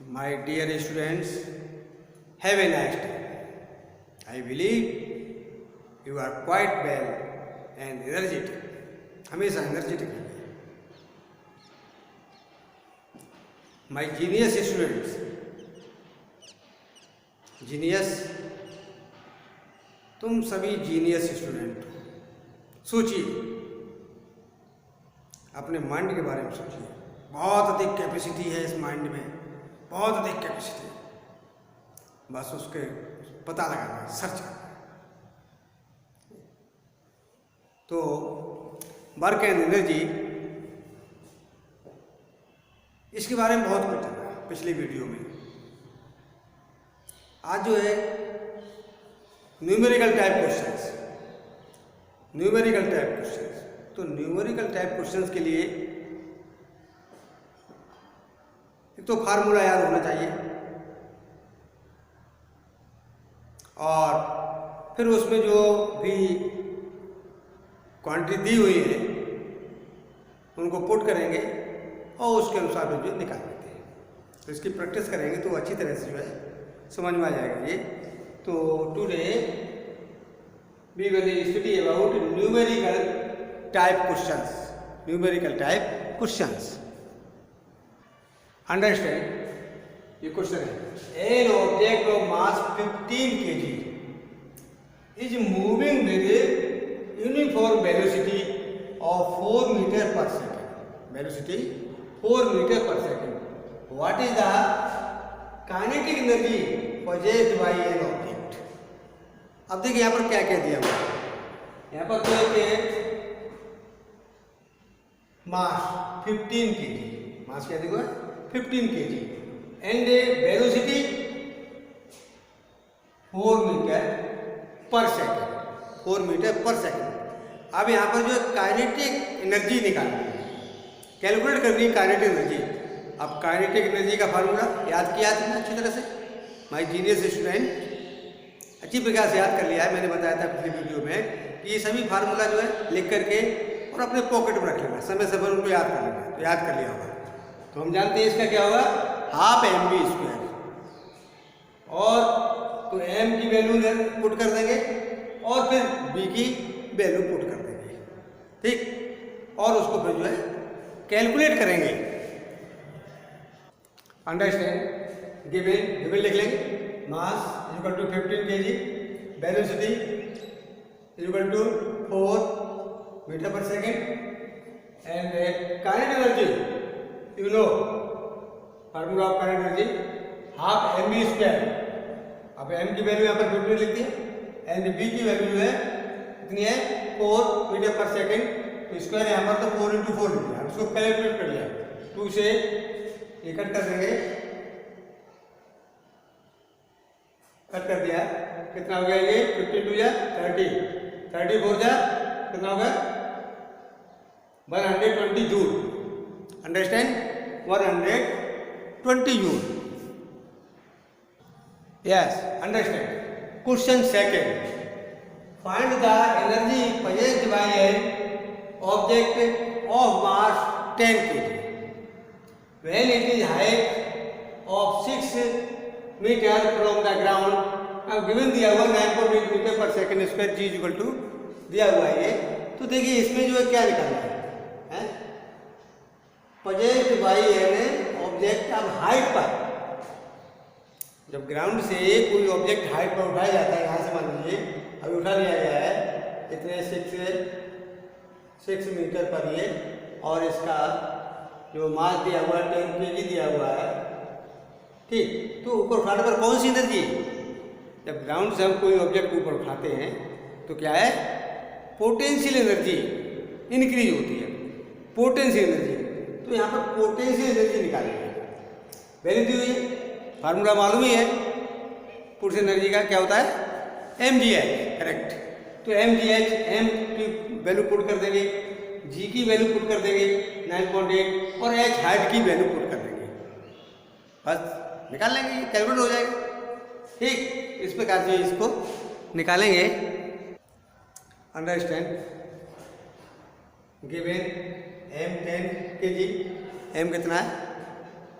My dear students, have a nice day. I believe you are quite well and energetic. हमेशा energetic है. My genius students, genius, तुम सभी genius student सोचिए, अपने mind के बारे में सोचिए. बहुत अधिक कैपेसिटी है इस माइंड में, बहुत अधिक कैपेसिटी. बस उसके पता लगाना है, सर्च करना है. तो वर्क एंड एनर्जी, इसके बारे में बहुत कुछ चला है पिछली वीडियो में. आज जो है numerical type questions, numerical type questions. तो न्यूमेरिकल टाइप क्वेश्चंस के लिए एक तो फार्मूला याद होना चाहिए और फिर उसमें जो भी क्वांटिटी दी हुई है उनको पुट करेंगे और उसके अनुसार जो निकाल लेते हैं. तो इसकी प्रैक्टिस करेंगे तो अच्छी तरह से जो है समझ में आ जाएगा ये. तो today we will study about numerical type questions. Numerical type questions. Understand. ये क्वेश्चन है, an object of mass 15 kg is moving with uniform velocity of 4 metre per second. Velocity 4 metre per second. What is the kinetic energy possessed by an object. अब देखिए यहाँ पर क्या कह दिया हुआ है. यहाँ पर तो एक मास 15 kg, मास क्या देखो 15 kg and velocity 4 metre per second. 4 metre per second. अब यहाँ पर जो काइनेटिक एनर्जी निकालनी है, कैलकुलेट करनी है काइनेटिक एनर्जी. अब काइनेटिक एनर्जी का फार्मूला याद किया तुमने अच्छी तरह से. माय जीनियस स्टूडेंट अच्छी प्रकार से याद कर लिया है. मैंने बताया था पिछली वीडियो में कि ये सभी फार्मूला जो है लिख करके और अपने पॉकेट में रख लेना, समय समय उनको याद कर लेना. तो याद कर लिया होगा. तो हम जानते हैं इसका क्या होगा, हाफ mv². और तो m की वैल्यू पुट कर देंगे और फिर b की वैल्यू पुट कर देंगे. ठीक. और उसको फिर जो है कैलकुलेट करेंगे. अंडरस्टैंड. गिवन लिख लेंगे. Mass equal to 15 kg, velocity equal to 4 metre per second and kinetic energy you know formula of kinetic energy half mv². अब m की वैल्यू यहाँ पर 15 लिख दिया एंड b की वैल्यू जो है कितनी है 4 मीटर पर सेकेंड. तो स्क्वायर यहाँ पर तो 4 × 4 लिख दिया. उसको कैलकुलेट कर लिया. 2 से ये कट कर देंगे. कट कर दिया. कितना हो गया ये 15 2 जा 30, 34 जा कितना होगा 120 joule. Understand. 120 joule. Yes. Understand. Question second, find the energy possessed by an object of mass 10 kg when it is height of 6 meter from the ground. अब गिवन दिया हुआ 9.8 metre per second square g equal to दिया हुआ है ये. तो देखिए इसमें जो है क्या निकालना है, पोजेस्ड बाय एन ऑब्जेक्ट. अब हाइट पर, जब ग्राउंड से कोई ऑब्जेक्ट हाइट पर उठाया जाता है, यहाँ से मान लीजिए अभी उठा लिया गया है इतने 6 मीटर पर ये, और इसका जो मास दिया हुआ है 10 kg दिया हुआ है. ठीक. तो ऊपर उठाने पर कौन सी एनर्जी, जब ग्राउंड से हम कोई ऑब्जेक्ट ऊपर उठाते हैं तो क्या है पोटेंशियल एनर्जी इंक्रीज होती है. Potential energy. तो यहाँ पर पोटेंशियल एनर्जी निकालेंगे. वैल्यू दी हुई है, फार्मूला मालूम ही है पोटेंशियल एनर्जी का क्या होता है mgh. करेक्ट. तो mgh, m की वैल्यू पुट कर देंगे, g की वैल्यू पुट कर देंगे 9.8 और h हाइट की वैल्यू पुट कर देंगे. बस निकाल लेंगे, कैलकुलेट हो जाएगा. ठीक. इस प्रकार से इसको निकालेंगे. Understand. Given m 10 kg, m कितना है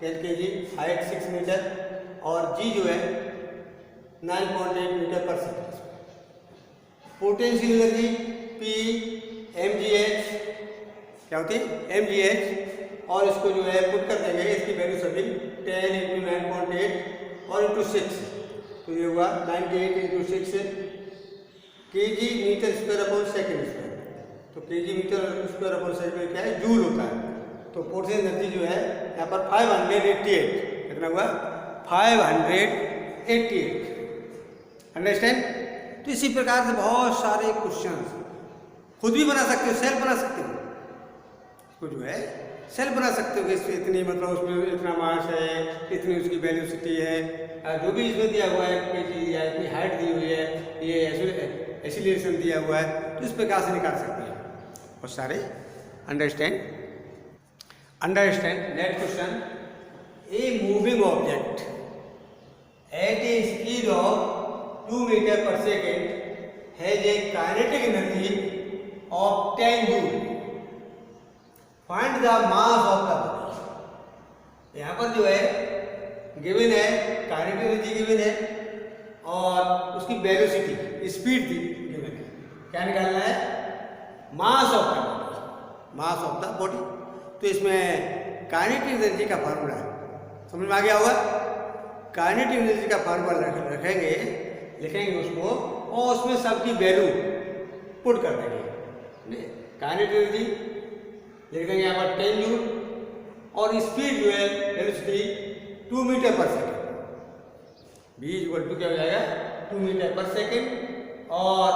10 kg, हाइट 6 मीटर और जी जो है 9.8 metre per second. Potential energy P mgh क्या होती है mgh, और इसको जो है पुट कर देंगे, इसकी वैल्यू सभी 10 इंटू 9.8 और इंटू 6, तो ये हुआ 98 into 6 kg metre square upon second square. तो kg metre square upon second क्या है, जूल होता है। तो पोटेंशियल एनर्जी जो है यहाँ पर 588, कितना हुआ 588, अंडरस्टैंड। तो इसी प्रकार से बहुत सारे क्वेश्चंस खुद भी बना सकते हो, सेल्फ बना सकते हो, इसको जो है सेल्फ बना सकते हो कि इसमें इतनी मतलब उसमें इतना मास है, इतनी उसकी वेलोसिटी है, जो भी इसमें दिया हुआ है kg या इतनी हाइट दी हुई है, ये एसिलेशन दिया हुआ है, तो इस प्रकार से निकाल सकते हैं बहुत सारे। Understand. Next question, a moving object at a speed of 2 metre per second has a kinetic energy of 10 joule, find the mass of the body. यहाँ पर जो है गिवन है, काइनेटिक एनर्जी गिवन है और उसकी वेलोसिटी स्पीड दी गिवन है। क्या निकालना है, मास of the body, mass of the body. तो इसमें काइनेटिक एनर्जी का फार्मूला है, समझ में आ गया होगा। काइनेटिक एनर्जी का फार्मूला रखेंगे, लिखेंगे उसको और उसमें सबकी वैल्यू पुट कर देंगे। काइनेटिक एनर्जी लिख देंगे यहाँ पर 10 जूल और स्पीड जो है velocity 2 metre per second. v equal to क्या हो जाएगा 2 मीटर पर सेकेंड और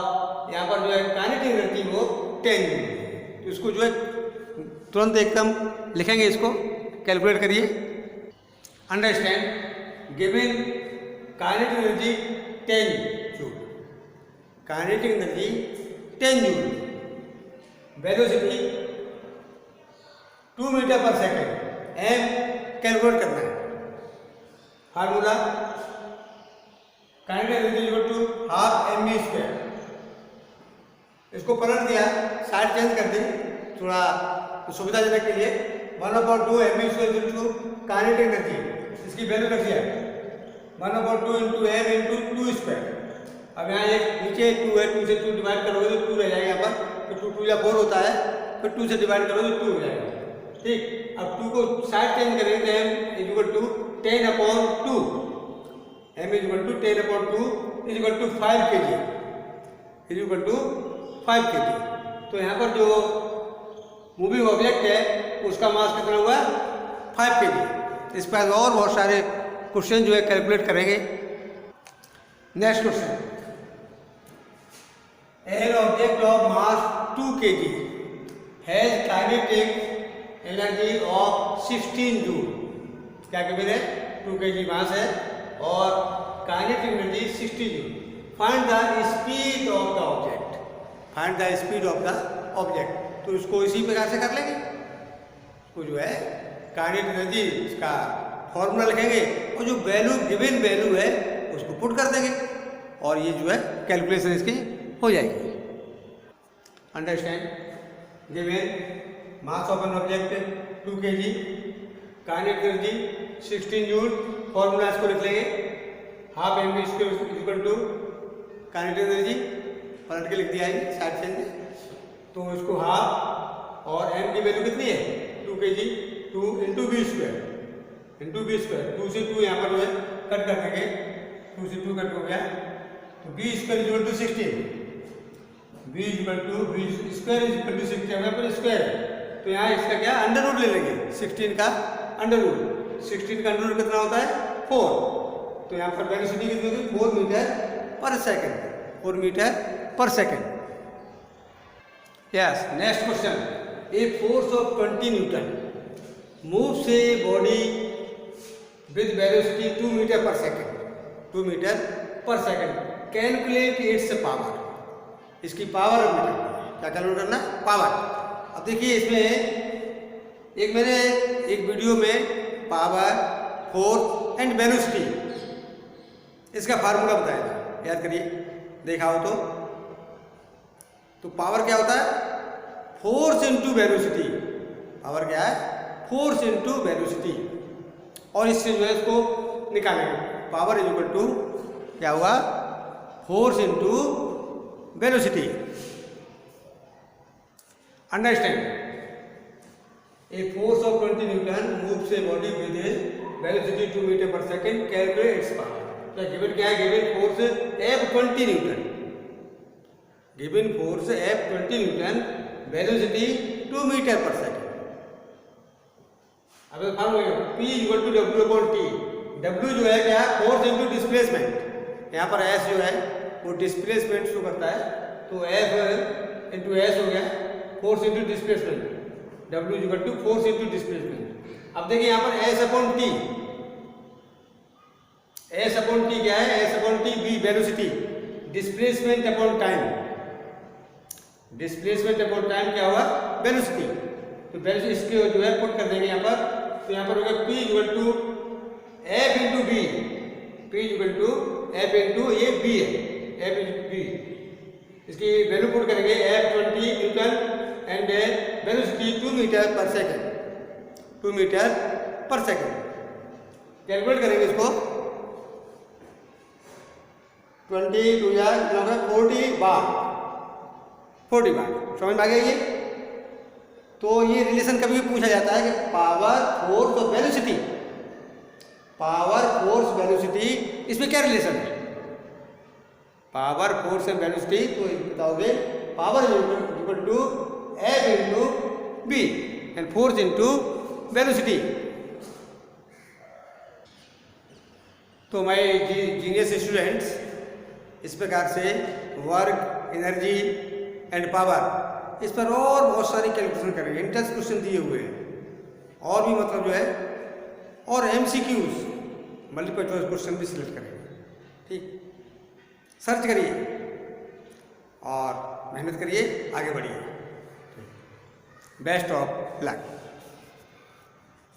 यहाँ पर जो है काइनेटिक एनर्जी वो 10 जूल। तो इसको जो है तुरंत एकदम लिखेंगे, इसको कैलकुलेट करिए। Understand, given kinetic energy 10 joule, kinetic energy 10 joule, velocity 2 metre per second, m calculate करना है। Formula kinetic energy equal to half mv square. इसको पलट दिया, साइड चेंज कर दी थोड़ा सुविधाजनक के लिए। 1/2 mv square equal to kinetic energy, इसकी वैल्यू रख दिया 1/2 इंटू m इंटू 2 स्क्वायर। अब यहाँ एक नीचे 2 है, 2 से 2 डिवाइड करोगे तो 2 रह जाएगा यहाँ पर, तो 2 या 4 होता है, फिर 2 से डिवाइड करोगे तो 2 हो जाएगा। ठीक, अब 2 को साइड चेंज करेंगे तो m equal to 10/2, m equal to 10/2 is equal to 5 kg, is equal to 5 kg। तो यहाँ पर जो मूविंग ऑब्जेक्ट है उसका मास कितना हुआ 5 kg। इस पर और बहुत सारे क्वेश्चन जो है कैलकुलेट करेंगे। Next question, N object of mass 2 kg has kinetic energy of 16 joule. क्या गिवन है, 2 kg मास है और kinetic energy 60 joule. Find the speed of the object, find the speed of the object. तो इसको इसी प्रकार से कर लेंगे, इसको जो है काइनेटिक एनर्जी इसका फॉर्मूला लिखेंगे और जो वैल्यू गिवन वैल्यू है उसको पुट कर देंगे और ये जो है कैलकुलेशन इसकी हो जाएगी। Understand, given mass of an object 2 kg, kinetic energy 16 joule, formula इसको लिख लेंगे half mv square equal to kinetic energy, पलट के लिख दिया है साइड चेंज। तो इसको हाफ और m की वैल्यू कितनी है 2 kg, 2 into B square, into B square, 2 से 2 यहाँ पर जो है कट कर देंगे, 2 से 2 कट हो गया, तो B square equal to 16, B equal to B square equal to 16, यहाँ पर स्क्वायर है तो यहाँ इसका क्या अंडर रूट ले लेंगे, 16 का अंडर रूट, 16 का अंडर रूट कितना होता है 4। तो यहाँ पर वेलोसिटी कितनी होगी 4 metre per second, 4 metre per second. Yes, next question, a force of 20 newton moves a body with velocity 2 metre per second, 2 metre per second, calculate its power. इसकी पावर क्या कैलकुलेट करना, पावर। अब देखिए इसमें एक मैंने एक वीडियो में पावर, फोर्स एंड वेलोसिटी इसका फार्मूला बताया था, याद करिए, देखा हो तो पावर क्या होता है फोर्स इंटू वेलोसिटी। पावर क्या है फोर्स इंटू वेलोसिटी। और इससे जो है इसको निकालेंगे। पावर इज इक्वल टू क्या हुआ, force into velocity. Understand, a force of 20 Newton moves a body with a velocity 2 meter per second. Calculate its power. तो गिवन क्या है, given force F 20 newton, given force F 20 newton, velocity 2 metre per second. अब formula P equal to W upon T। W जो है क्या है, force into displacement. यहाँ पर S जो है वो डिस्प्लेसमेंट शो करता है, तो F इंटू S हो गया force into displacement. W equal to force into displacement. अब देखिए यहाँ पर S upon T, S upon T क्या है, S upon T B velocity, displacement upon time, displacement upon time क्या हुआ, वेलोसिटी। तो वेलोसिटी इसके जो है पुट कर देंगे यहाँ पर, तो यहाँ पर होगा P equal to F into B, P equal to F into ये B है, F इंटू B, इसकी वैल्यू पुट करेंगे F 20 newton and velocity 2 metre per second, 2 metre per second. Calculate करेंगे इसको, 20 टू या 40 बार, 40 बार। समझ में आ गया ये? तो ये रिलेशन कभी भी पूछा जाता है कि पावर फोर्स और वेलोसिटी, पावर फोर्स वेलोसिटी, इसमें क्या रिलेशन है, पावर फोर्स एंड वेलोसिटी। तो बताओगे power equal to F into B and force into velocity. तो मैं जीनियस स्टूडेंट्स इस प्रकार से वर्क, एनर्जी एंड पावर, इस पर और बहुत सारी कैलकुलेशन करेंगे। इंट्रेंस क्वेश्चन दिए हुए हैं और भी मतलब जो है, और MCQs मल्टीपल चॉइस क्वेश्चन भी सिलेक्ट करेंगे। ठीक, सर्च करिए और मेहनत करिए, आगे बढ़िए। Best of luck.